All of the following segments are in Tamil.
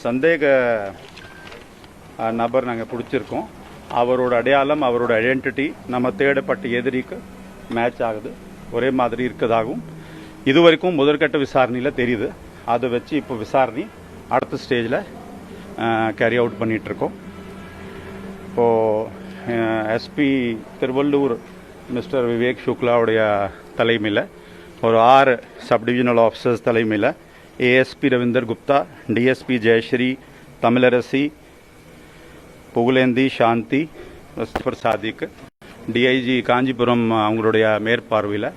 சந்தேக நபர் நாங்கள் பிடிச்சிருக்கோம். அவரோட அடையாளம், அவரோட ஐடென்டிட்டி நம்ம தேடப்பட்ட எதிரிக்கு மேட்ச் ஆகுது, ஒரே மாதிரி இருக்கதாகவும் இது வரைக்கும் முதற்கட்ட விசாரணையில் தெரியுது. அதை வச்சு இப்போ விசாரணை அடுத்த ஸ்டேஜில் கேரி அவுட் பண்ணிகிட்ருக்கோம். இப்போது எஸ்பி திருவள்ளூர் மிஸ்டர் விவேக் சுக்லாவுடைய தலைமையில் ஒரு 6 சப் டிவிஷனல் ஆஃபீஸர்ஸ் தலைமையில் ஏஎஸ்பி ரவீந்தர் குப்தா, டிஎஸ்பி ஜெயஸ்ரீ, தமிழரசி, புகுலேந்தி, சாந்தி, முஸ்தபர் சாதிக், டிஐஜி காஞ்சிபுரம் அவங்களுடைய மேற்பார்வையில்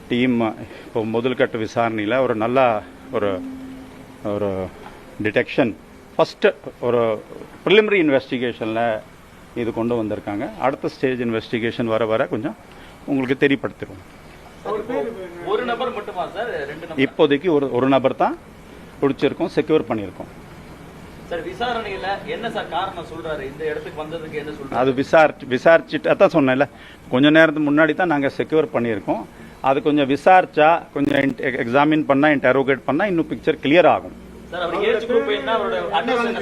டீம் இப்போ முதல்கட்ட விசாரணையில் ஒரு நல்ல ஒரு டிடெக்ஷன் ஃபஸ்ட்டு ஒரு ப்ரிலிமினரி இன்வெஸ்டிகேஷனில் இது கொண்டு வந்திருக்காங்க. அடுத்த ஸ்டேஜ் இன்வெஸ்டிகேஷன் வர கொஞ்சம் உங்களுக்கு தெரியப்படுத்திடுவோம். ஒரு நபர் மட்டுமா சார்? இப்போதைக்கு ஒரு நபர் தான் பிடிச்சிருக்கோம், செக்யூர் பண்ணியிருக்கோம். சார் விசாரணையில் என்ன சார் காரணம் சொல்றாரு? இந்த இடத்துக்கு வந்ததுக்கு என்ன சொல்றாரு? அது விசாரிச்சுட்டு அதான் சொன்னேன்ல, கொஞ்சம் நேரத்துக்கு முன்னாடி தான் நாங்கள் செக்யூர் பண்ணியிருக்கோம். அது கொஞ்சம் விசாரிச்சா, கொஞ்சம் எக்ஸாமின் பண்ணால், இன்டரோகேட் பண்ணால் இன்னும் பிக்சர் கிளியர் ஆகும்.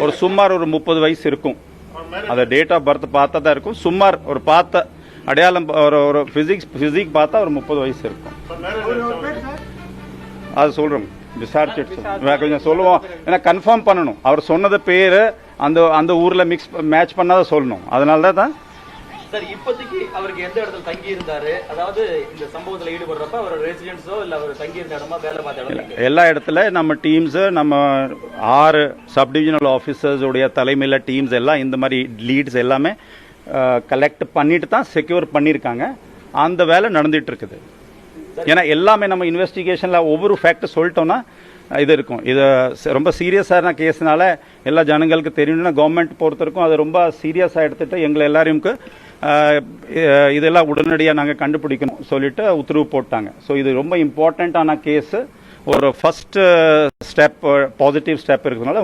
ஒரு சுமார் ஒரு 30 வயசு இருக்கும். அதை டேட் ஆஃப் பர்த் பார்த்தா தான் இருக்கும். சுமார் ஒரு பார்த்த அடையாளம், ஒரு பிசிக் பார்த்தா ஒரு 30 வயசு இருக்கும். அது சொல்றோம், விசாரிச்சுட்டு கொஞ்சம் சொல்லுவோம். ஏன்னா கன்ஃபார்ம் பண்ணணும். அவர் சொன்னது பேரு அந்த ஊர்ல மேட்ச் பண்ணாத சொல்லணும். அதனால தான் சார் இப்போதைக்கு அவருக்கு எந்த இடத்துல தங்கி இருந்தாரு, அதாவது இந்த சம்பவத்தில் ஈடுபடுறப்ப அவர் ரெசிடென்ஸோ இல்ல அவர் தங்கி இருந்த இடமா, வேலை பார்த்த இடம், எல்லா இடத்துல நம்ம டீம்ஸ், நம்ம 6 சப் டிவிஷனல் ஆஃபீஸர்ஸ் உடைய தலைமையில் டீம்ஸ் எல்லாம் இந்த மாதிரி லீட்ஸ் எல்லாமே கலெக்ட் பண்ணிட்டு தான் செக்யூர் பண்ணியிருக்காங்க. அந்த வேலை நடந்துட்டு இருக்குது. ஏன்னா எல்லாமே நம்ம இன்வெஸ்டிகேஷனில் ஒவ்வொரு ஃபேக்ட் சொல்லிட்டோம்னா இது இருக்கும். இது ரொம்ப சீரியஸான கேஸ்னால எல்லா ஜனங்களுக்கு தெரியணும்னா கவர்மெண்ட் பொறுத்தவரைக்கும் அதை ரொம்ப சீரியஸாக எடுத்துகிட்டு எங்களை எல்லாரையும் இதெல்லாம் உடனடியாக நாங்கள் கண்டுபிடிக்கணும் சொல்லிட்டு உத்தரவு போட்டாங்க. ஸோ இது ரொம்ப இம்பார்ட்டண்ட்டான கேஸு. ஒரு ஃபர்ஸ்ட் ஸ்டெப், பாசிட்டிவ் ஸ்டெப் இருக்கிறதுனால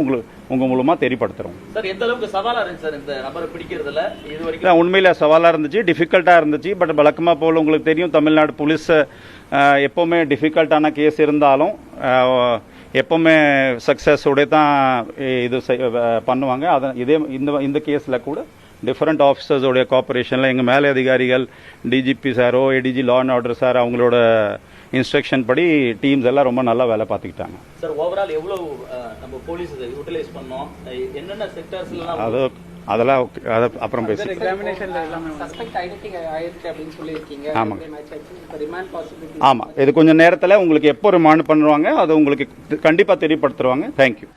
உங்க மூலமா தெரியப்படுத்துறோம். சார் எந்த அளவுக்கு சவாலா இருக்கு சார் இந்த நபரை பிடிக்கிறதுல? இது வரைக்கும் உண்மையில சவாலா இருந்துச்சு, டிஃபிகல்ட்டா இருந்துச்சு. பட் வழக்கமா போல உங்களுக்கு தெரியும், தமிழ்நாடு போலீஸ் எப்பவுமே டிஃபிகல்ட்டான கேஸ் இருந்தாலும் எப்பவுமே சக்சஸோட தான் இது பண்ணுவாங்க. இதே இந்த கேஸில் கூட டிஃப்ரெண்ட் ஆஃபீஸர்ஸோடைய கோஆபரேஷனில் எங்கள் மேலே அதிகாரிகள், DGP sorrow, ADG law and order sir அவங்களோட இன்ஸ்ட்ரக்ஷன் படி டீம்ஸ் எல்லாம் ரொம்ப நல்லா வேலை பார்த்துக்கிட்டாங்க. சார் ஓவரால் எவ்வளவு நம்ம போலீஸ் யூட்டிலைஸ் பண்ணோம், என்னென்ன செக்டர்ஸ்லாம் அதெல்லாம் அப்புறம் பேசி. ஆமாம், இது கொஞ்சம் நேரத்தில் உங்களுக்கு எப்போ ரிமாண்ட் பண்ணுவாங்க அது உங்களுக்கு கண்டிப்பாக தெரியப்படுத்துருவாங்க. தேங்க்யூ.